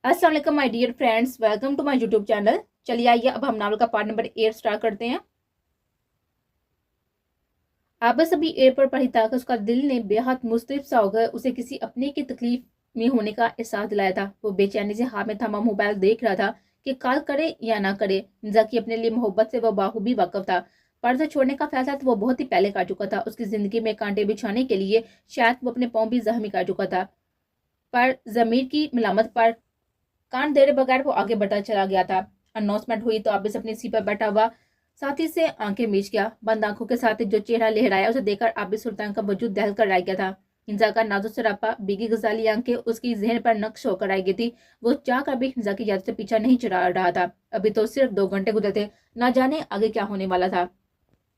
अस्सलाम वालेकुम my dear friends, welcome to my YouTube channel. चलिए आइए अब हम नावल का पार्ट नंबर 8 स्टार्ट करते हैं। आबस अभी एयर पर पढ़ी था कि उसका दिल ने बेहद मुस्तैब सा होकर उसे किसी अपने की तकलीफ में होने का एहसास दिलाया था। वो बेचैनी से हाथ में थमा मोबाइल देख रहा था कि कॉल करे या ना करे। हिंजा की अपने लिए मोहब्बत से वो बाखूबी वाकफ था। पर्दा छोड़ने का फैसला तो वो बहुत ही पहले कर चुका था। उसकी जिंदगी में कांटे बिछाने के लिए शायद वो अपने पाँव भी जख्मी कर चुका था, पर जमीर की मलामत पर कान देरे बगैर वो आगे बढ़ता चला गया था। अनाउंसमेंट हुई तो आबिस अपनी सीट पर बैठा हुआ साथी से आंखें मीच गया। बंद आंखों के साथ जो चेहरा लहराया उसे देखकर आबिस सुल्तान का वजूद दहल कर रह गया था। हिंजा का नाजुक सरापा, बीगी गजाली आंखें उसकी जहन पर नक्श होकर आई गई थी। वो चाह कर भी हिंजा की याद से पीछा नहीं चढ़ा रहा था। अभी तो सिर्फ 2 घंटे गुजरे थे, ना जाने आगे क्या होने वाला था।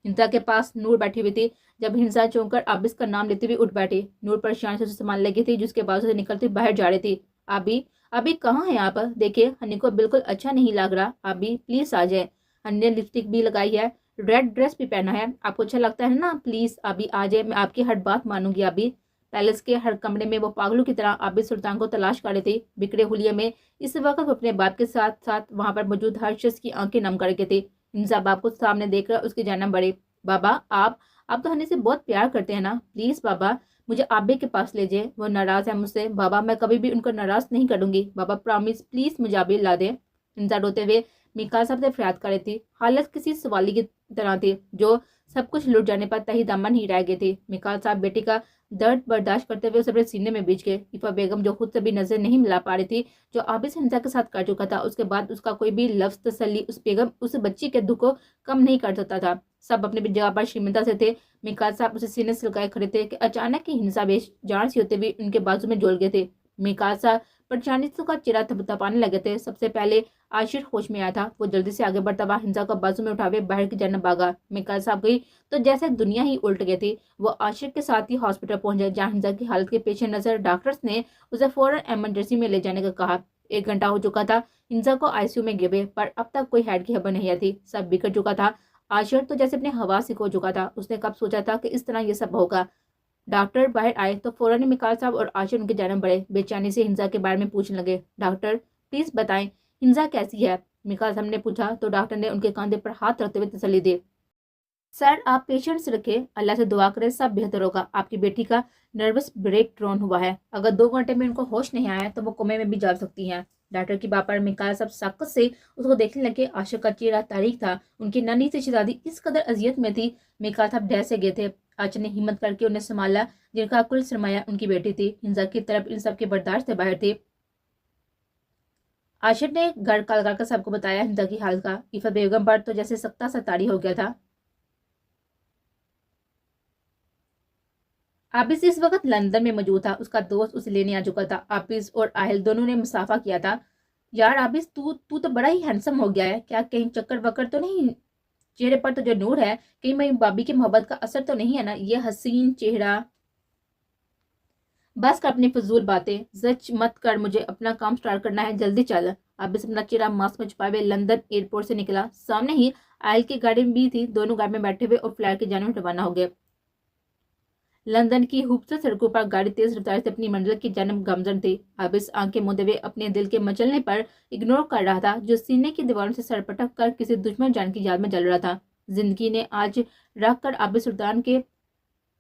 हिंजा के पास नूर बैठी हुई थी। जब हिंसा चौंक कर आबिस का नाम लेते हुए उठ बैठी। नूर परेशान से उसे संभालने लगी थी, जिसके बाजू से निकलती बाहर जा रही थी। आबी, अभी कहाँ है आप? देखिए, हनी को बिल्कुल अच्छा नहीं लग रहा। अभी प्लीज आ जाए। हनी ने लिपस्टिक भी लगाई है, रेड ड्रेस भी पहना है, आपको अच्छा लगता है ना? प्लीज अभी आ जाए, मैं आपकी हर बात मानूंगी। अभी पैलेस के हर कमरे में वो पागलों की तरह आबिद सुल्तान को तलाश कर रही थी। बिखरे हुलिये में इस वक्त वो अपने बाप के साथ साथ वहां पर मौजूद हर शख्स की आंखें नम करके थी। हिंसा बाप को सामने देखकर उसकी जानब बढ़ी। बाबा, आप तो हनी से बहुत प्यार करते हैं ना? प्लीज बाबा, मुझे आबे के पास ले जाए, वो नाराज है मुझसे। बाबा, मैं कभी भी उनको नाराज नहीं करूंगी। बाबा प्रॉमिस, प्लीज मुझे आबे ला दे। इंसान रोते हुए मीका साहब से फरियाद कर रही थी। हालत किसी सवाली की तरह थी जो सब कुछ लुट जाने पर तही दामन ही रह गए थे। मिकाल साहब बेटी का दर्द बर्दाश्त करते हुए उसे अपने सीने में बीच गए। इफा बेगम जो खुद से भी नजर नहीं मिला पा रही थी, जो आबिद हिंसा के साथ कर चुका था, उसके बाद उसका कोई भी लफ्ज तसल्ली उस बेगम उस बच्ची के दुख को कम नहीं कर सकता था। सब अपने जगह पर शर्मिंदा से थे। मिकाल साहब उसे सीने से लगाए खड़े थे कि अचानक ही हिंसा बेश जान सी होते हुए उनके बाजू में जुड़ गए थे। मिकाल साहब परेशानी से का चेहरा थपथपाने लगे थे। सबसे पहले आशिर होश में आया था। वो जल्दी से आगे बढ़ता हुआ हिंसा को बाजू में उठावे बाहर की जानब भागा। मिकाल साहब गई तो जैसे दुनिया ही उल्ट गई थी। वो आशिर के साथ ही हॉस्पिटल पहुंचे, जहाँ हिंसा की हालत के पेश नजर डॉक्टर्स ने उसे फौरन इमरजेंसी में ले जाने का कहा। 1 घंटा हो चुका था हिंसा को आईसीयू में गिरे, पर अब तक कोई हेड की खबर नहीं आई थी। सब बिखर चुका था। आशिर तो जैसे अपने हवा से खो चुका था। उसने कब सोचा था कि इस तरह ये सब होगा। डॉक्टर बाहर आए तो फौरन मिकाल साहब और आशिर उनके जानब बढ़े। बेचैनी से हिंसा के बारे में पूछने लगे। डॉक्टर प्लीज बताएं, हिंसा कैसी है? मिकाल साहब ने पूछा तो डॉक्टर ने उनके कंधे पर हाथ रखते हुए तसल्ली दी। सर, आप पेशेंस रखें, अल्लाह से दुआ करें, सब बेहतर होगा। आपकी बेटी का नर्वस ब्रेक डाउन हुआ है। अगर 2 घंटे में उनको होश नहीं आया तो वो कोमे में भी जा सकती हैं। डॉक्टर की बात पर मिकाल सब सख्त से उसको देखने लगे। आशिक का चेहरा तारीख था। उनकी नन्ही से शहजादी इस कदर अजियत में थी। मिकाल साहब डर से गए थे। आशिक ने हिम्मत करके उन्हें संभाला, जिनका कुल सरमाया उनकी बेटी थी। हिंसा की तरफ इन सब के बर्दाश्त से बाहर थे। आशिर ने घर कॉल कर सबको बताया हिंसा की हालत का। इफा बेगम पर तो जैसे सख्ता सा ताड़ी हो गया था। आबिस इस वक्त लंदन में मौजूद था। उसका दोस्त उसे लेने आ चुका था। आबिस और आहिल दोनों ने मुसाफा किया था। यार आबिस, तू तू तो बड़ा ही हैंडसम हो गया है। क्या कहीं चक्कर वक्कर तो नहीं? चेहरे पर तो जो नूर है, कहीं मेरी भाभी की मोहब्बत का असर तो नहीं है ना? ये हसीन चेहरा। बस कर अपनी फजूल बातें, सच मत कर। मुझे अपना काम स्टार्ट करना है, जल्दी चल। आबिस अपना चेहरा मास्क में छुपाए लंदन एयरपोर्ट से निकला। सामने ही आयल की गाड़ी भी थी। दोनों गाड़ी में बैठे हुए और फ्लाइट की जानब रवाना हो गए। लंदन की खूबसूरत सड़कों पर गाड़ी तेज रफ्तार से अपनी मंजिल की जानब गामजन थी। आबिस आंखें मूंदे हुए अपने दिल के मचलने पर इग्नोर कर रहा था, जो सीने की दीवारों से सरपटक कर किसी दुश्मन जान की याद में जल रहा था। जिंदगी ने आज रख कर आबिस सुल्तान के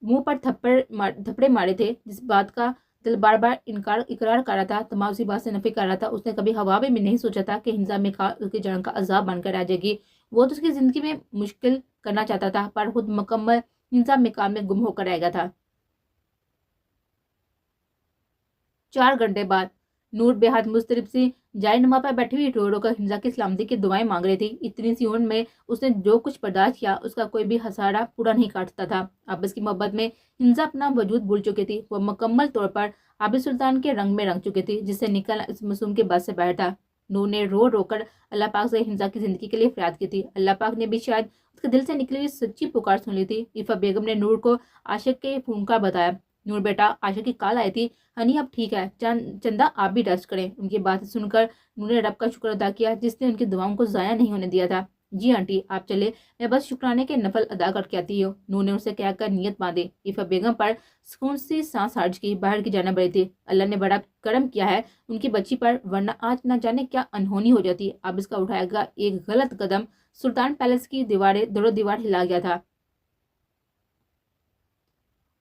मुंह पर थप्पड़े मारे थे। जिस बात का दिल बार बार इकरार कर रहा था, तमाम उसी बात से नफी कर रहा था। उसने कभी हवा में नहीं सोचा था कि हिंसा में उसकी जान का अजाब बनकर आ जाएगी। वो तो उसकी जिंदगी में मुश्किल करना चाहता था, पर खुद मुकम्मल हिंसा मिकाल में गुम होकर आएगा था। 4 घंटे बाद नूर बेहद मुस्तरिब सी जाय नमा पर बैठी हुई रो रो कर हिंसा की सलामती की दुआएं मांग रही थी। इतनी सी उम्र में उसने जो कुछ बर्दाश्त किया, उसका कोई भी हसारा पूरा नहीं काट सकता था। आबिस की मोहब्बत में हिंसा अपना वजूद भूल चुकी थी। वह मुकम्मल तौर पर आबिस सुल्तान के रंग में रंग चुकी थी, जिससे निकल इस मासूम के बस से बाहर था। नूर ने रो रो कर अल्लाह पाक से हिंसा की जिंदगी के लिए फरियाद की थी। अल्लाह पाक ने भी शायद उसके दिल से निकली हुई सच्ची पुकार सुन ली थी। इफा बेगम ने नूर को आशिक के फोन का बताया। नूर बेटा, आशिक की कॉल आई थी। हनी अब ठीक है। चंदा आप भी रेस्ट करें। उनकी बात सुनकर उन्होंने रब का शुक्र अदा किया, जिसने उनकी दुआओं को जाया नहीं होने दिया था। जी आंटी, आप चले, मैं बस शुक्राने के नफल अदा करके आती हूँ। नूह ने उसे कहकर नियत बांधी। इफ़ा बेगम पर सुकून सी सांस हार्ज की बाहर की जाना बढ़ी थी। अल्लाह ने बड़ा करम किया है उनकी बच्ची पर, वरना आज न जाने क्या अनहोनी हो जाती। अब इसका उठाएगा एक गलत कदम, सुल्तान पैलेस की दीवारें दरो दीवार हिला गया था।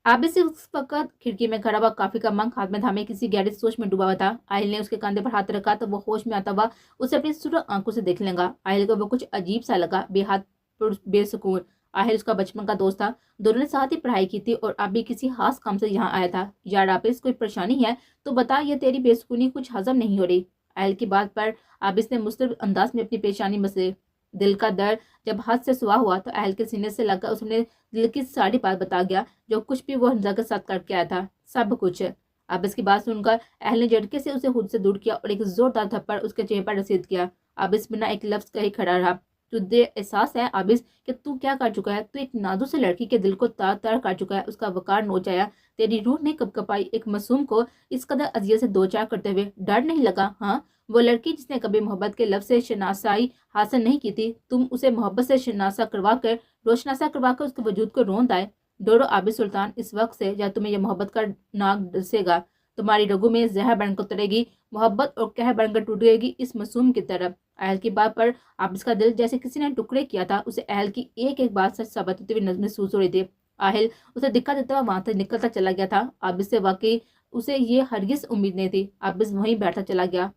आबिद से उस वक्त खिड़की में खड़ा हुआ काफी का मंग हाथ में थामे किसी गहरी सोच में डूबा हुआ था। आहिल ने उसके कंधे पर हाथ रखा तो वो होश में आता हुआ उसे अपनी सुरख आंखों से देखने लगा। आहिल को वो कुछ अजीब सा लगा, बेहद बेसुकून। आहिल उसका बचपन का दोस्त था, दोनों ने साथ ही पढ़ाई की थी और अब भी किसी खास काम से यहाँ आया था। यार आबिद, कोई परेशानी है तो बता, ये तेरी बेसुकूनी कुछ हजम नहीं हो रही। आहिल की बात पर आबिद ने मुस्तरब अंदाज में अपनी परेशानी मसले दिल का दर्द जब हाथ से सुहा हुआ तो अहल के सीने से लगकर उसने दिल की सारी बात बता गया, जो कुछ भी वो हमजा के साथ करके आया था, सब कुछ। अब इसकी बात सुनकर अहल ने झटके से उसे खुद से दूर किया और एक जोरदार थप्पड़ उसके चेहरे पर रसीद किया। आबिस बिना एक लफ्ज कहे खड़ा रहा। तुझे एहसास है आबिस कि तू क्या कर चुका है? तू एक नाजुक से लड़की के दिल को तार तार कर चुका है, उसका वकार नोच आया। तेरी रूह ने कपकपाई एक मासूम को इस कदर अजियत से दो चार करते हुए। डर नहीं लगा? हाँ, वो लड़की जिसने कभी मोहब्बत के लफ्ज से शनासाई हासिल नहीं की थी, तुम उसे मोहब्बत से शनासा करवा कर, रोशनासा करवा कर उसके वजूद को रोंद आए। डरो आबिद सुल्तान, इस वक्त से जब तुम्हें यह मोहब्बत का नाग डसेगा, तुम्हारी रगों में जहर बनकर उतरेगी, मोहब्बत और कहर बनकर टूटेगी इस मासूम की तरफ। अहल की बात पर आबिद का दिल जैसे किसी ने टुकड़े किया था। उसे अहल की एक एक बात सच साबित होती हुई महसूस हो रही थी। आहिल उसे दिक्कत देता हुआ वहां से निकलता चला गया था। आबिद से वाकई उसे ये हरगिज उम्मीद नहीं थी। आबिद वहीं बैठा चला गया।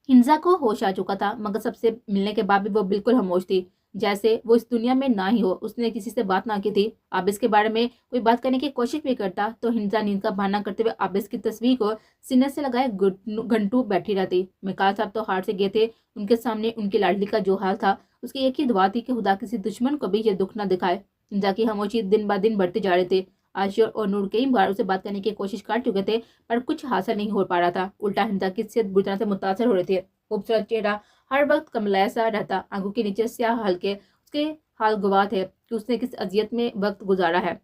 हिंजा को होश आ चुका था, मगर सबसे मिलने के बाद भी वो बिल्कुल खामोश थी, जैसे वो इस दुनिया में ना ही हो। उसने किसी से बात ना की थी। आबिस के बारे में कोई बात करने की कोशिश भी करता तो हिंजा नींद का बहाना करते हुए आबिस की तस्वीर को सीने से लगाए घंटों बैठी रहती। मिकाल साहब तो हार से गए थे। उनके सामने उनकी लाडली का जो हाल था, उसकी एक ही दुआ थी कि खुदा किसी दुश्मन को भी ये दुख न दिखाए। हिंजा की खामोशी दिन ब दिन बढ़ती जा रही थी। आशिर और नूर कई बार उसे बात करने की कोशिश कर चुके थे, पर कुछ हासिल नहीं हो पा रहा था। उल्टा हिंजा की सेहत बुरी तरह से मुतासर हो रही थी। खूबसूरत चेहरा हर वक्त कमलाया सा रहता, आंखों के नीचे स्याह हल्के उसके हाल गवाह थे कि उसने किस अजियत में वक्त गुजारा है।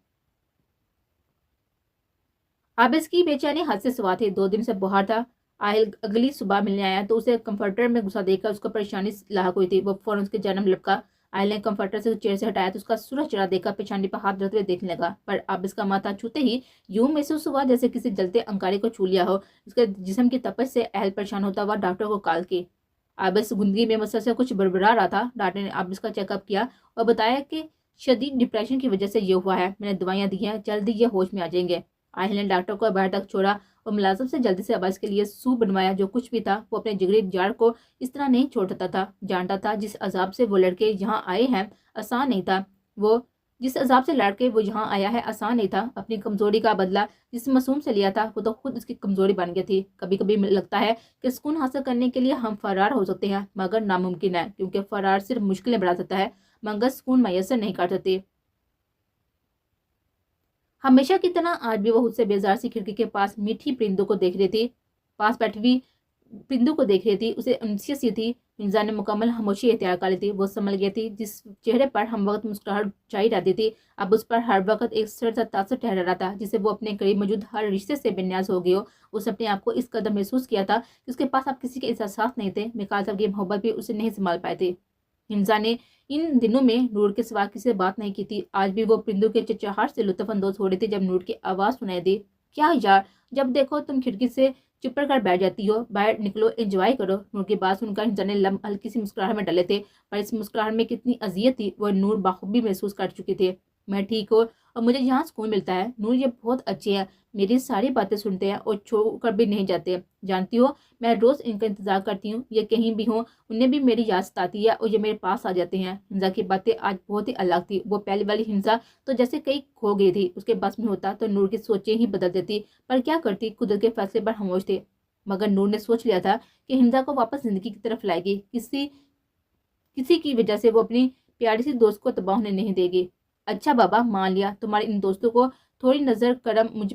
आबिस की बेचैनी हद से सिवा थी। 2 दिन से बाहर था। आहिल अगली सुबह मिलने आया तो उसे कंफर्टर में घुसा देकर उसको परेशानी लाक हुई थी। वो फौरन उसके जन्म लपका। आहिल ने कंफर्टर से चेहरे से हटाया तो उसका सूरज चढ़ा देखकर पेशानी पर हाथ रखते हुए देखने लगा, पर आबिस का माथा छूते ही यूं महसूस हुआ जैसे किसी जलते अंगारे को छू लिया हो। उसके जिस्म की तपश से अहल परेशान होता हुआ डॉक्टर को कॉल की। आबिस गुंदगी में मसल से कुछ बड़बड़ा रहा था। डॉक्टर ने आबिस का चेकअप किया और बताया कि शदीद डिप्रेशन की वजह से ये हुआ है। मैंने दवाइयाँ दी हैं, जल्दी ये होश में आ जाएंगे। आहिल ने डॉक्टर को बाहर तक छोड़ा और मुलाजिम से जल्दी से आबास के लिए सूप बनवाया। जो कुछ भी था वो अपने जिगरी जार को इस तरह नहीं छोड़ सकता था। जानता था जिस अजाब से वो लड़के यहाँ आए हैं आसान नहीं था। वो जिस अजाब से लड़के वो यहाँ आया है आसान नहीं था। अपनी कमजोरी का बदला जिस मासूम से लिया था वो तो खुद उसकी कमजोरी बन गई थी। कभी कभी लगता है कि सुकून हासिल करने के लिए हम फरार हो सकते हैं, मगर नामुमकिन है, क्योंकि फरार सिर्फ मुश्किलें बढ़ा सकता है, मगर सुकून मैसर नहीं कर सकती। हमेशा की तरह आज भी वो उससे बेजार सी खिड़की के पास मीठी परिंदों को देख रही थी। पास बैठी हुई परिंदों को देख रही थी। उसे अनसियत सी थी। इंसान ने मुकम्मल खामोशी इख्तियार कर ली थी। वो संभल गई थी। जिस चेहरे पर हम वक्त मुस्कुराहट छाई रहती थी, अब उस पर हर वक्त एक सर सा तासर ठहरा रहा था, जिसे वो अपने करीब मौजूद हर रिश्ते से बेन्याज हो गई हो। उसने अपने आप को इस कदर महसूस किया था कि उसके पास अब किसी के एहसास नहीं थे। मिकाल साहब की मोहब्बत भी उसे नहीं संभाल पाए थे। हिंसा ने इन दिनों में नूर के सिवा किसी से बात नहीं की थी। आज भी वो परिंदों के चहचहाट से लुत्फानंदोज हो रही थी जब नूर की आवाज़ सुनाई दी। क्या यार, जब देखो तुम खिड़की से चुप कर बैठ जाती हो, बाहर निकलो, एंजॉय करो। नूर की बात सुनकर हिंसा ने हल्की सी मुस्कुराहट में डले थे, पर इस मुस्कुराहट में कितनी अजियत थी वो नूर बाखूबी महसूस कर चुकी थी। मैं ठीक हूँ और मुझे यहाँ सुकून मिलता है। नूर ये बहुत अच्छे हैं, मेरी सारी बातें सुनते हैं और छोड़ कर भी नहीं जाते। जानती हो, मैं रोज़ इनका इंतजार करती हूँ। ये कहीं भी हों, उन्हें भी मेरी याद सताती है और ये मेरे पास आ जाते हैं। हिंसा की बातें आज बहुत ही अलग थी। वो पहली वाली हिंसा तो जैसे कहीं खो गई थी। उसके बस में होता तो नूर की सोचें ही बदल देती, पर क्या करती, कुदरत के फैसले पर खामोश थे। मगर नूर ने सोच लिया था कि हिंसा को वापस जिंदगी की तरफ लाएगी। किसी किसी की वजह से वो अपनी प्यारी सी दोस्त को तबाह होने नहीं देगी। अच्छा बाबा, मान लिया, तुम्हारे इन दोस्तों को थोड़ी नजर करम मुझ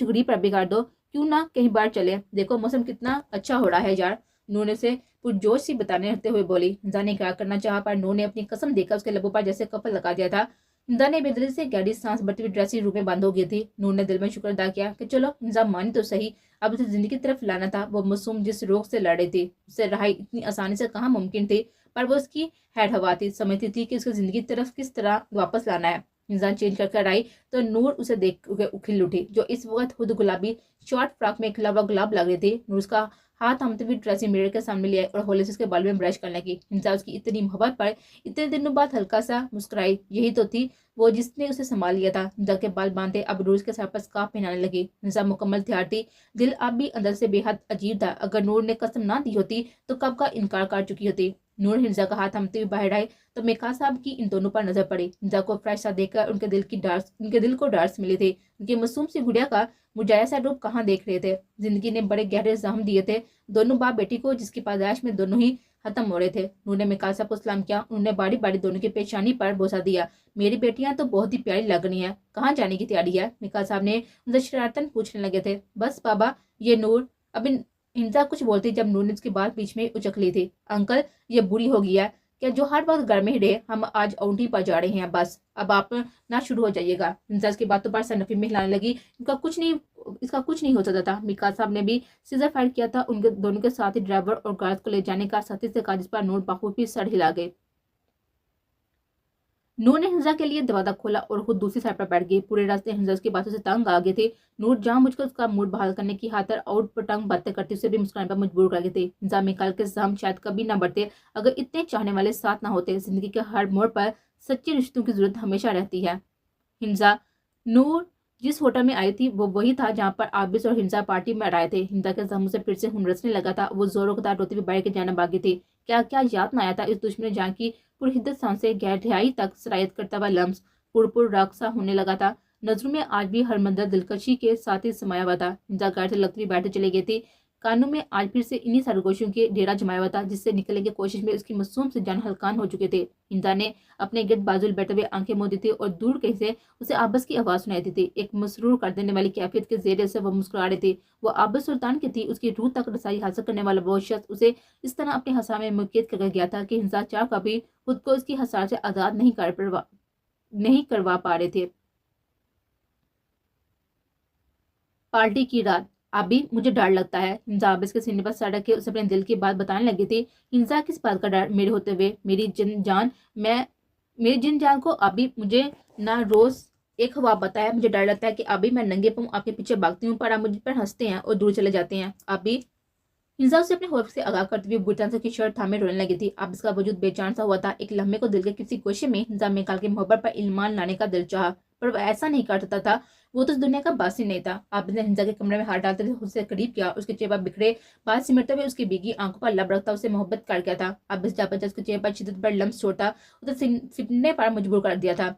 गरीब पर बिगाड़ दो। क्यों ना कहीं बाहर चले, देखो मौसम कितना अच्छा हो रहा है यार। नूर ने से पुरजोश सी बताने होते हुए बोली। हिंसा ने क्या करना चाहा, पर नूर ने अपनी कसम देकर उसके लबों पर जैसे कफल लगा दिया था। हिंदा ने बेदली से गहरी सांस भरती हुई ड्रेसिंग रूम में बंद हो गई थी। नूर ने दिल में शुक्र अदा किया कि चलो हिंजा मानी तो सही, अब उसे जिंदगी की तरफ लाना था। वो मासूम जिस रोग से लड़ रही थी उससे रहाई इतनी आसानी से कहाँ मुमकिन थी, पर वो उसकी हैड हवा थी, समझती थी कि उसको जिंदगी की तरफ किस तरह वापस लाना है। इंसान चेंज कर कर आई तो नूर उसे देख के उखिल उठी, जो इस वक्त खुद गुलाबी शॉर्ट फ्रॉक में खिला हुआ गुलाब लग रही थी। नूर उसका हाथ थामते हुए ड्रेसिंग मिरर के सामने लिया और होली से उसके बाल में ब्रश करने लगी। इंसान उसकी इतनी मोहब्बत पर इतने दिनों बाद हल्का सा मुस्कुराई। यही तो थी वो जिसने उसे संभाल लिया था। निजा के बाल बांधे अब नूर के सर पर स्कार्फ पहनाने लगी। निजा मुकम्मल तैयार थी। दिल अब भी अंदर से बेहद अजीब था। अगर नूर ने कसम ना दी होती तो कब का इनकार कर चुकी होती। नूर हिंजा का हाथ थामते हुए बाहर आई तो मेका साहब की इन दोनों पर नजर पड़ी। हिंजा को फ्रेश सा देखकर उनके दिल को डार्स मिली थी। उनकी मासूम सी गुड़िया का मुरझाया सा रूप कहाँ देख रहे थे। जिंदगी ने बड़े गहरे जख्म दिए थे दोनों बाप बेटी को, जिसकी पैदाइश में दोनों ही खत्म हो रहे थे। नूर ने मेका साहब को सलाम किया। उन्होंने बारी बारी दोनों की पेशानी पर बोसा दिया। मेरी बेटियां तो बहुत ही प्यारी लग रही हैं, कहाँ जाने की तैयारी है? मेका साहब ने उनसे शरारतन पूछने लगे थे। बस बाबा, ये नूर। अभी हिंसा कुछ बोलती जब नूर ने उसकी बात बीच में उचक ली थी। अंकल, ये बुरी हो गई है क्या जो हर वक्त घर में ही रहे? हम आज औंधी पर जा रहे हैं, बस अब आप ना शुरू हो जाइएगा। हिंसा इसकी बातों पर सनफी में हिलाने लगी। इसका कुछ नहीं हो सकता था। मिका साहब ने भी सीजर फायर किया था। उनके दोनों के साथ ही ड्राइवर और गार्ड को ले जाने का सख्ती से कहा, जिस पर नूर बखूबी सर हिला गए। नूर ने हिंजा के लिए दरवाजा खोला और खुद दूसरी साइड पर बैठ गई। पूरे रास्ते हिंजा उसकी बातों से तंग आ गए थे। नूर जानबूझकर उसका मूड बहाल करने की खातिर आउट पटंग बातें करती उसे भी मुस्कुराने पर मजबूर कर गए थे। हिंजा में कल के जख्म शायद कभी ना बढ़ते अगर इतने चाहने वाले साथ ना होते। जिंदगी के हर मोड़ पर सच्चे रिश्तों की जरूरत हमेशा रहती है। हिंजा, नूर जिस होटल में आई थी वो वही था जहाँ पर आबिस और हिंसा पार्टी में आए थे। हिंसा के जख्म से फिर से खून रसने लगा था। वो जोरों के साथ रोते हुए बैठ के जाना बाकी थी। क्या क्या याद न आया था इस दुश्मन जहाँ की पुरहिद्दत सांसें गहराई तक सरायत करता हुआ लम्स पुरपुर रक्सा होने लगा था। नजरों में आज भी हर मंजर दिलकशी के साथ ही समाया हुआ था। हिंसा गाड़ से लगती हुई बैठे चली गई थी। कानों में आज फिर से इन्हीं सरगोशियों के डेरा जमाया हुआ था, जिससे निकलने की कोशिश में उसकी मासूम से जान हलकान हो चुके थे। हिंसा ने अपने गिरद बाजू बैठे हुए आंखें मूंदी थी और दूर कहीं से उसे आबस की आवाज सुनाई दी थी। एक मसरूर कर देने वाली कैफियत के जेरे से वो मुस्कुरा रही थी। वो आबस सुल्तान की थी। उसकी रूह तक रसाई हासिल करने वाला वो शख्स उसे इस तरह अपने हंसा में मुक़य्यद कर गया था कि हिंसा चाह कभी खुद को उसकी हसार से आजाद नहीं करवा पा रहे थे। पार्टी की रात। अभी मुझे डर लगता है। हिंसा आबिस के सीने पर सर रख के उसे अपने दिल की बात बताने लगी थी। हिंसा किस बात का डर? मेरे होते हुए मेरी जिन जान को अभी मुझे ना रोज एक ख्वाब बताया। मुझे डर लगता है कि अभी मैं नंगे पांव आपके पीछे भागती हूँ पर आप मुझ पर हंसते हैं और दूर चले जाते हैं। अभी हिंसा उसे अपने खौफ से आगाह करते हुए बुरी तरह से उसकी शर्ट थामे रोने लगी थी। अब इसका वजूद बेजान सा हुआ था। एक लम्हे को दिल के किसी गोशे में हिंसा में काल के मोहब्बत पर ईमान लाने का दिल चाहा, पर वो ऐसा नहीं कर सकता था। वो तो इस दुनिया का बासी नहीं था। आप ने हिंसा के कमरे में हाथ डालते हुए उससे करीब किया। उसके चेहरे पर बिखरे बाल सिमटते हुए उसकी भीगी आंखों पर लब रखता उसे मोहब्बत कर गया था। अब इस जापन उसके चेहरे पर शिद्दत पर लम्स छोड़ता उसे सिमटने पर मजबूर कर दिया था।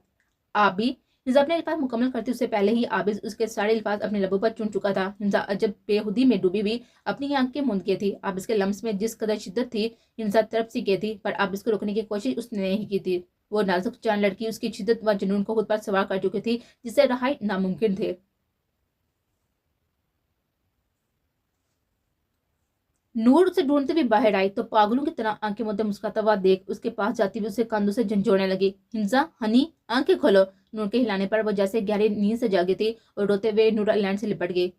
आबी हिंसा अपने अल्फाज मुकम्मल करते उससे पहले ही आबिज उसके सारे अल्फाज अपने लबों पर चुन चुका था। हिंसा अजब बेहुदी में डूबी हुई अपनी आंखें मूंद के थी। आबिज के लम्स में जिस कदर शिद्दत थी हिंसा तरफ सी की थी, पर आबिज को रोकने की कोशिश उसने नहीं की थी। वो नाजुक जान लड़की उसकी शिद्दत व जुनून को खुद पर सवार कर चुकी थी, जिससे रहाई नामुमकिन थे। नूर उसे ढूंढते हुए बाहर आई तो पागलों की तरह आंखें मूंदे मुस्कुराता हुआ देख उसके पास जाती हुई उसे कंधों से झंझोड़ने लगी। हिंसा, हनी, आंखें खोलो। नूर के हिलाने पर वो जैसे गहरी नींद से जागी थी और रोते हुए नूर लैंड से लिपट गई।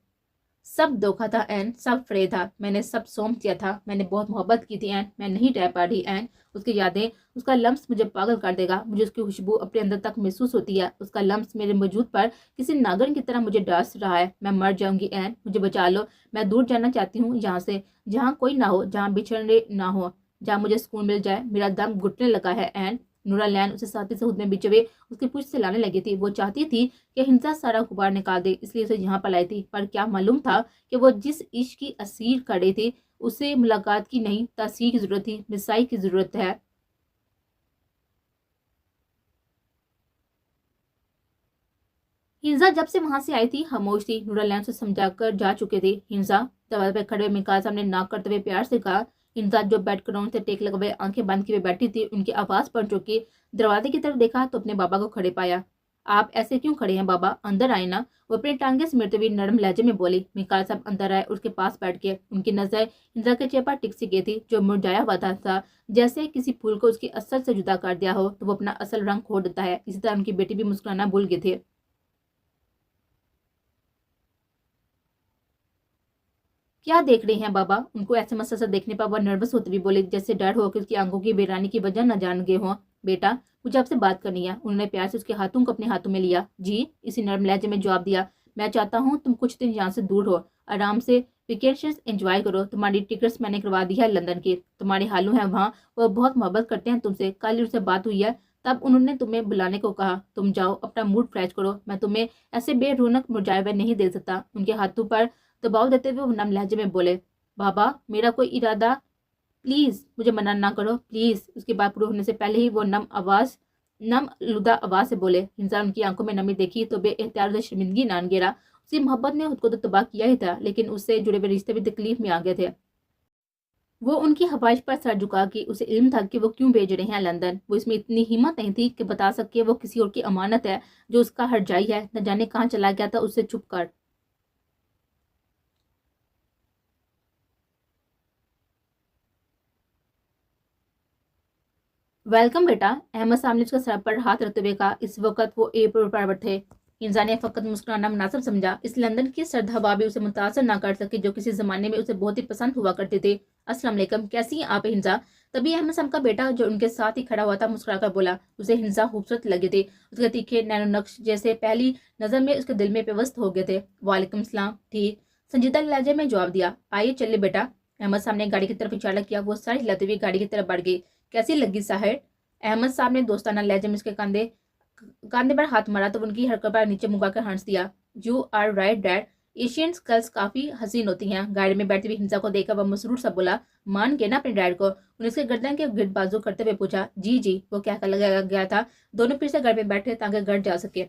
सब धोखा था एन, सब फ्रे था। मैंने सब सौंप दिया था। मैंने बहुत मोहब्बत की थी एन। मैं नहीं रह पा रही एन। उसकी यादें, उसका लम्स मुझे पागल कर देगा। मुझे उसकी खुशबू अपने अंदर तक महसूस होती है। उसका लम्स मेरे वजूद पर किसी नागन की तरह मुझे डांस रहा है। मैं मर जाऊंगी एन, मुझे बचा लो। मैं दूर जाना चाहती हूँ यहाँ से, जहाँ कोई ना हो, जहाँ बिछड़ने ना हो, जहाँ मुझे सुकून मिल जाए। मेरा दम घुटने लगा है एन। नूरा लैन उसे साथी से खुद में बिछे हुए उसकी पूछ से लाने लगी थी। वो चाहती थी कि हिंसा सारा गुबार निकाल दे, इसलिए उसे यहाँ पर लाई थी। पर क्या मालूम था कि वो जिस इश्क की असीर कर रही थी उसे मुलाकात की नहीं, तासीर की जरूरत थी, मिसाई की जरूरत है। हिंसा जब से वहां से आई थी खामोश थी। नूरा लैन से समझाकर जा चुके थे। हिंसा दरवाजे पे खड़े मिकाल सामने नाक करते हुए प्यार से कहा। हिंसा जो बेड ग्राउंड से टेक लगाए आंखें बंद किए बैठी थी, उनकी आवाज पड़ चुकी। दरवाजे की तरफ देखा तो अपने बाबा को खड़े पाया। आप ऐसे क्यों खड़े हैं बाबा, अंदर आए ना। वो अपनी टांगे समेटते हुए नरम लहजे में बोली। मिकाल साहब अंदर आए, उसके पास बैठ गए। उनकी नजर हिंसा के चेहरे पर टिक सी गई थी, जो मुरझाया हुआ था। जैसे किसी फूल को उसकी असल से जुदा कर दिया हो तो वो अपना असल रंग खो देता है। इसी तरह उनकी बेटी भी मुस्कुराना भूल गए थे। क्या देख रहे हैं बाबा। उनको ऐसे मसलसल देखने पर वह नर्वस होते भी बोले, जैसे डर हो कि उसकी आंखों की बेरानी की वजह न जान गए हों। बेटा, मुझे आपसे बात करनी है। उन्होंने प्यार से उसके हाथों को अपने हाथों में लिया। जी, इसी नर्म लहजे में जवाब दिया। मैं चाहता हूँ तुम कुछ दिन यहाँ से दूर हो, आराम से वेकेशंस एंजॉय करो। तुम्हारी टिकट्स मैंने करवा दी है लंदन की। तुम्हारे हालू हैं वहाँ, वो बहुत मोहब्बत करते हैं तुमसे। कल उनसे बात हुई है, तब उन्होंने तुम्हें बुलाने को कहा। तुम जाओ, अपना मूड फ्रेश करो। मैं तुम्हें ऐसे बेरौनक मुरझाए हुए नहीं दे सकता। उनके हाथों पर दबाव देते हुए वो नम लहजे में बोले, बाबा मेरा कोई इरादा, प्लीज मुझे मना ना करो प्लीज। उसकी बात पूरी होने से पहले ही वो नम लुदा आवाज से बोले। इंसान उनकी आंखों में नमी देखी तो बेएहतियात से शर्मिंदगी नान गिरा। उसकी मोहब्बत ने खुद को तो तबाह किया ही था, लेकिन उससे जुड़े हुए रिश्ते भी तकलीफ में आ गए थे। वो उनकी हवाइश पर सर झुका कि उसे इल्म था कि वो क्यों भेज रहे हैं लंदन। वो इसमें इतनी हिम्मत नहीं थी कि बता सके वो किसी और की अमानत है जो उसका हरजाई है, न जाने कहाँ चला गया था उससे छुप कर। वेलकम बेटा, अहमद साहब ने उसके सर पर हाथ रखते हुए कहा। इस वक्त वो एयरपोर्ट पर थे। इंसान ने फकत मुस्कुराना मुनासिब समझा। इस लंदन की सर्द हवा भी उसे मुतासर ना कर सकी, जो किसी जमाने में उसे बहुत ही पसंद हुआ करते थे। अस्सलाम वालेकुम, कैसी हैं आप हिंसा। तभी अहमद साहब का बेटा जो उनके साथ ही खड़ा हुआ था मुस्कुरा कर बोला। उसे हिंसा खूबसूरत लगे थे। उसके तीखे नैनो नक्श जैसे पहली नजर में उसके दिल में पेवस्त हो गए थे। वालेकुम सलाम, ठीक संजीदा लहजे में जवाब दिया। आइए चलिए बेटा। अहमद साहब ने गाड़ी की तरफ इशारा किया। वो सर हिलाते हुए गाड़ी की तरफ बढ़ गई। कैसी लगी साहिर। अहमद साहब ने दोस्ताना लहजे में उसके कंधे कंधे पर हाथ मारा तो उनकी हरकत पर नीचे मुंगा कर हंस दिया। You are right dad, Asian girls काफी हसीन होती हैं। गाड़ी में बैठी हुई हिंसा को देखकर वह मसरूर सा बोला। मान गए ना अपने डैड को। उन्हें उसके गर्दन के गिर्द बाजू करते हुए पूछा। जी जी, वो क्या कर लगा गया था। दोनों फिर से घर में बैठे ताकि घर जा सके।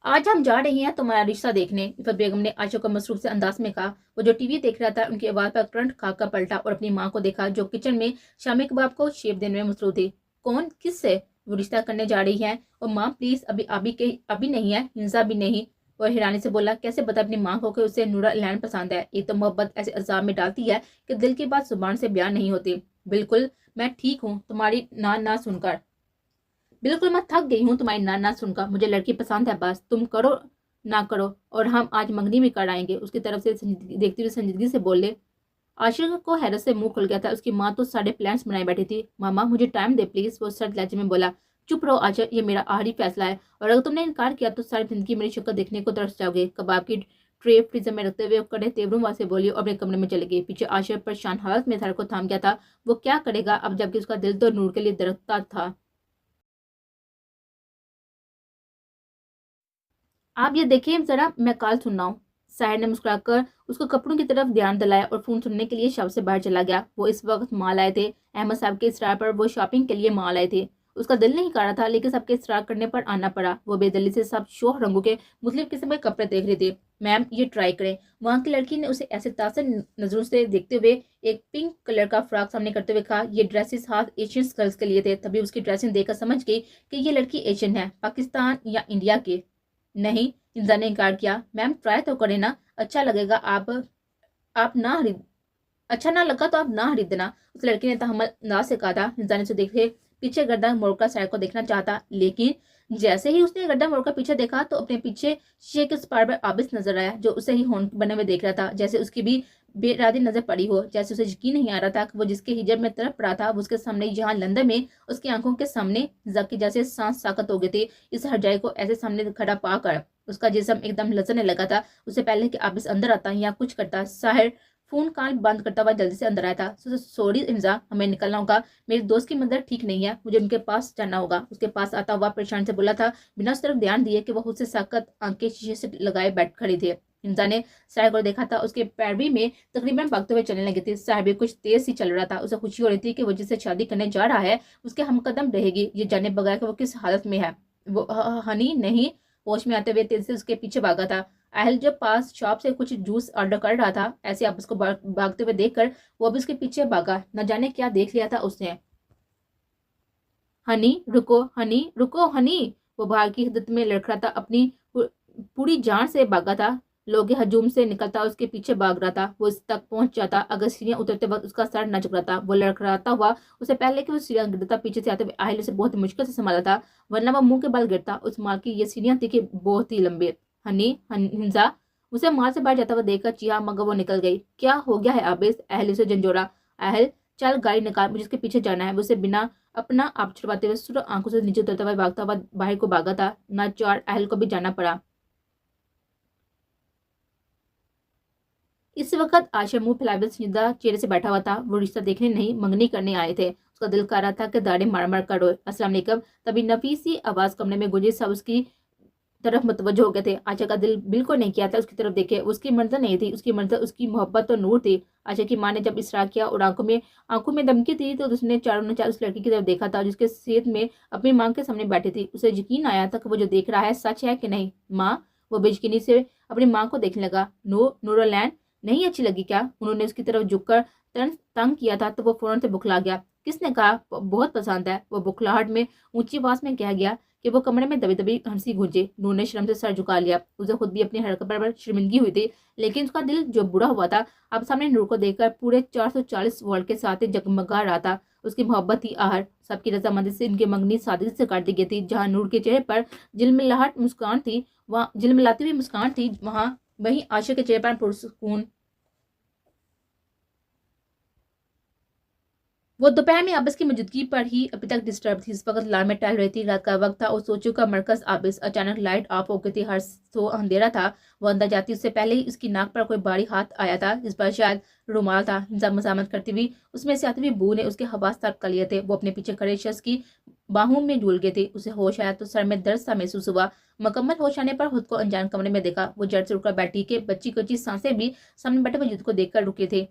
आज हम जा रहे हैं तुम्हारा रिश्ता देखने, इफ़त बेगम ने आशा को मसरूफ से अंदाज में कहा। वो जो टीवी देख रहा था उनकी आवाज पर करंट खाकर पलटा और अपनी माँ को देखा जो किचन में शामी कबाब को शेप देने में मसरूफ थी। कौन, किससे वो रिश्ता करने जा रही है। और माँ प्लीज, अभी नहीं है, हिंसा भी नहीं। वो हैरानी से बोला। कैसे बता अपनी माँ को कि उसे नूरा लैन पसंद है। एक तो मोहब्बत ऐसे अजाब में डालती है कि दिल की बात जुबान से बयान नहीं होती। बिल्कुल मैं ठीक हूँ तुम्हारी ना ना सुनकर। बिल्कुल मैं थक गई हूँ तुम्हारी नाना सुनकर। मुझे लड़की पसंद है, बस तुम करो ना करो और हम आज मंगनी भी कर आएंगे। उसकी तरफ से देखती हुई संजीदगी से बोले। आशिक को हैरत से मुंह खुल गया था। उसकी माँ तो सारे प्लान्स बनाए बैठी थी। मामा मुझे टाइम दे प्लीज, वो सर्द लहजे में बोला। चुप रहो आशिक, ये मेरा आखिरी फैसला है और अगर तुमने इनकार किया तो सारी जिंदगी मेरी शक्ल देखने को तरस जाओगे। कबाब की ट्रे फ्रीजर में रखते हुए कड़े तेवरों वहां से बोली और अपने कमरे में चले गई। पीछे आशिक परेशान हालत में सर को थाम गया था। वो क्या करेगा अब, जबकि उसका दिल तो नूर के लिए दरकता था। आप ये देखिए जरा, मैं कॉल सुन रहा हूँ। साहिर ने मुस्कुराकर उसको कपड़ों की तरफ ध्यान दिलाया और फोन सुनने के लिए शव से बाहर चला गया। वो इस वक्त माल आए थे। अहमद साहब के इसरार पर वो शॉपिंग के लिए माल आए थे। उसका दिल नहीं कर रहा था, लेकिन सबके इसरार करने पर आना पड़ा। वो बेदली से सब शोह रंगों के मुख्तलिफ किस्म के कपड़े देख रही थी। मैम ये ट्राई करें। वहाँ की लड़की ने उसे ऐसे तासर नजरों से देखते हुए एक पिंक कलर का फ्रॉक सामने करते हुए कहा। ये ड्रेसेस हाथ एशियन गर्ल्स के लिए थे। तभी उसकी ड्रेसिंग देखकर समझ गई कि ये लड़की एशियन है, पाकिस्तान या इंडिया की नहीं। इंसान ने इनकार किया। मैम ट्राई तो करें ना, अच्छा लगेगा। आप ना खरीद अच्छा ना लगा तो आप ना खरीदना। उस लड़की ने तहम्मुल अंदाज से कहा था। इंसान ने उसे देखे पीछे गर्दन मोड़कर साइड को देखना चाहता, लेकिन जैसे ही उसने गर्दन मोड़कर पीछे देखा तो अपने पीछे शीशे के उस पार पर आबिस नजर आया, जो उसे ही होंठ बने हुए देख रहा था, जैसे उसकी भी बेरादी नजर पड़ी हो। जैसे उसे यकीन नहीं आ रहा था कि वो जिसके हिजब में तड़प रहा था वो उसके सामने यहाँ लंदन में उसकी आंखों के सामने जबकि जैसे सांस साकत हो गई थी। इस हरजाई को ऐसे सामने खड़ा पाकर उसका जिस्म एकदम लचने लगा था। उससे पहले कि आबिस अंदर आता या कुछ करता, साहिर फोन कॉल बंद करता हुआ जल्दी से अंदर आया था। सॉरी इंजा, हमें निकलना होगा। मेरे दोस्त की मदर ठीक नहीं है, मुझे उनके पास जाना होगा। उसके पास आता हुआ परेशान से बोला था, बिना उस तरफ ध्यान दिए कि वो खुद से साकत आंखें शीशे से लगाए बैठ खड़ी थी। इंजा ने साहिर को देखा था। उसके पैरवी में तकरीबन भागते हुए चलने लगी थी। साहिर भी कुछ तेज सी चल रहा था। उसे खुशी हो रही थी कि वो जिससे शादी करने जा रहा है उसके हमकदम रहेगी, ये जाने बगैर कि वो किस हालत में है। वो हनी नहीं, होश में आते हुए तेजी से उसके पीछे भागा था। आहल जब पास शॉप से कुछ जूस ऑर्डर कर रहा था, ऐसे आप उसको भागते हुए देखकर वो भी उसके पीछे भागा। न जाने क्या देख लिया था उसने। हनी रुको हनी। वो बाहर की हिद्दत में लड़खड़ाता अपनी पूरी जान से भागा था। लोग के हजूम से निकलता उसके पीछे भाग रहा था। वो इस तक पहुंच जाता अगर सीढ़ियां उतरते वक्त उसका सर न झुक रहा था। वो लड़खड़ाता हुआ उससे पहले कि वो सीढ़ियां गिरता पीछे से आते हुए आहिल उसे बहुत मुश्किल से संभाला था, वरना वो मुंह के बल गिरता। उस माल की ये सीढ़ियां थी कि बहुत ही लंबी। हिंसा उसे माल से बाहर जाता हुआ देखकर चिया मगर वो निकल गई। क्या हो गया है आबिस? अहल उसे झंझोड़ा। अहल चल गाड़ी निकाल, मुझे इसके पीछे जाना है। वो उसे बिना अपना आप छुड़वाते हुए सुर आंखों से नीचे उतरता हुआ भागता हुआ बाहर को भागा था। ना चार अहल को भी जाना पड़ा। इस वक्त आशा मुंह फैलाए हुए संजीदा चेहरे से बैठा हुआ था। वो रिश्ता देखने नहीं मंगनी करने आए थे। उसका दिल कर रहा था कि दाढ़ी मार मार कर रोए। अस्सलाम वालेकुम। तभी नफीस सी आवाज कमरे में गुंजी। सब उसकी तरफ मुतवज्जो हो गए थे। आशा का दिल बिल्कुल नहीं किया था उसकी तरफ देखे। उसकी मंजर नहीं थी, उसकी मंजर उसकी मोहब्बत तो नूर थी। आशा की माँ ने जब इसरार किया और आंखों में धमकी थी तो उसने चारों ने चार उस लड़की की तरफ देखा था जिसके सेहत में अपनी माँ के सामने बैठी थी। उसे यकीन आया था कि वो जो देख रहा है सच है कि नहीं। माँ, वो बेयकीनी से अपनी माँ को देखने लगा। नूरलैन नहीं अच्छी लगी क्या? उन्होंने उसकी तरफ झुककर तंग किया था तो वो फौरन से बुखला गया। किसने कहा बहुत पसंद है? वो बुखलाहट में ऊंची आवाज में कह गया कि वो कमरे में दबी दबी हंसी गूंजे। नूर ने शर्म से सर झुका लिया। उसे खुद भी अपनी हरकत पर शर्मिंदगी हुई थी, लेकिन उसका दिल जो बुरा हुआ था अब सामने नूर को देखकर पूरे 440 वोल्ट के साथ जगमगा रहा था। उसकी मोहब्बत थी आहर। सबकी रजामंदी से इनकी मंगनी सादगी से काट दी गई थी। जहाँ नूर के चेहरे पर झिलमिलाहट मुस्कान थी, वहाँ झिलमिलाती हुई मुस्कान थी, वहाँ वहीं आशा के चेहरे पर पुरसुकून। वो दोपहर में आबिस की मौजूदगी पर ही अभी तक डिस्टर्ब थी। इस वक्त लाल में टहल रही थी। रात का वक्त था और सोचो का मरकज आबिस। अचानक लाइट ऑफ हो गई थी। हर सो अंधेरा था। वो अंदर जाती उससे पहले ही उसकी नाक पर कोई भारी हाथ आया था जिस पर शायद रुमाल था। हिंसा मजामत करती हुई उसमें से आती हुई बू ने उसके हवास तर्क कर लिए थे। वो अपने पीछे खड़े शख्स की बाहों में झूल गए थे। उसे होश आया तो सर में दर्द सा महसूस हुआ। मुकम्मल होश आने पर खुद को अनजान कमरे में देखा। वो जड़ से उठकर बैठी के बच्ची कच्ची सांसें भी सामने बैठे हुए युद्ध को देखकर रुके थे।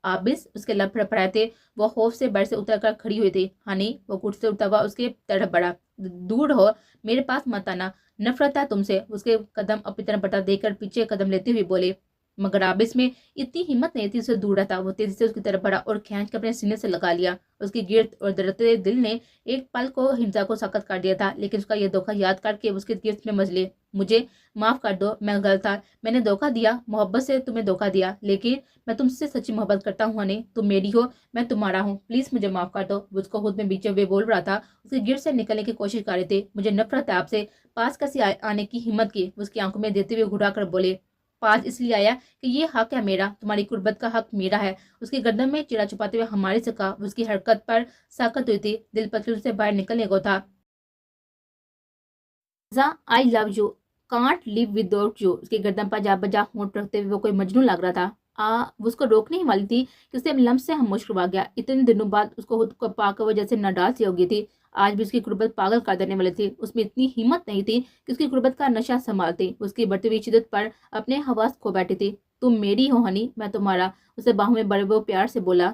आबिस उसके लब फड़फड़ाए थे। वो खौफ से बेड से उतर कर खड़ी हुई थी। हनी, वो कुर्सी से उठता हुआ उसके तरफ बढ़ा। दूर हो, मेरे पास मत आना, नफरत है तुमसे। उसके कदम अपनी तरफ बढ़ा देकर पीछे कदम लेते हुए बोले, मगर आबिस में इतनी हिम्मत नहीं थी उसे दूर रहता। वो तेजी से उसकी तरफ बढ़ा और खींच कर अपने सीने से लगा लिया। उसकी गिरफ्त और दरदरे दिल ने एक पल को हिंसा को सख्त कर दिया था, लेकिन उसका यह धोखा याद करके उसके गिरफ्त में मजले। मुझे माफ कर दो, मैं गलत था। मैंने धोखा दिया, मोहब्बत से तुम्हें धोखा दिया, लेकिन मैं तुमसे सच्ची मोहब्बत करता हूँ हनी। तुम मेरी हो, मैं तुम्हारा हूँ। प्लीज मुझे माफ कर दो। वो उसको खुद में बीचे हुए बोल रहा था। उसकी गिरफ्त से निकलने की कोशिश कर रहे थे। मुझे नफरत है आपसे। पास कैसे आने की हिम्मत की? उसकी आंखों में देते हुए घुरा कर बोले, पास इसलिए आया कि ये हक है मेरा, तुम्हारी कुर्बत का हक मेरा है। उसकी गर्दन में चिड़ा छुपाते हुए हमारी से कहा। उसकी हरकत पर साकत हुई थी। दिल पतलू से बाहर निकलने को था। I love you, can't live without you. उसकी गर्दन पर जा बजा होंठ रखते हुए वो कोई मजनू लग रहा था। वो उसको रोकने ही वाली थी कि उसे लम्ब से हम मुश्किल आ गया। इतने दिनों बाद उसको खुद को पाकर वो जैसे नडाल सी हो गई थी। आज भी उसकी गुर्बत पागल कर देने वाली थी। उसमें इतनी हिम्मत नहीं थी कि उसकी गुर्बत का नशा संभालती। उसकी बढ़ती हुई शिद्दत पर अपने हवास खो बैठी थी। तुम मेरी हो हनी, मैं तुम्हारा। उसे बाहों में बड़े वो प्यार से बोला।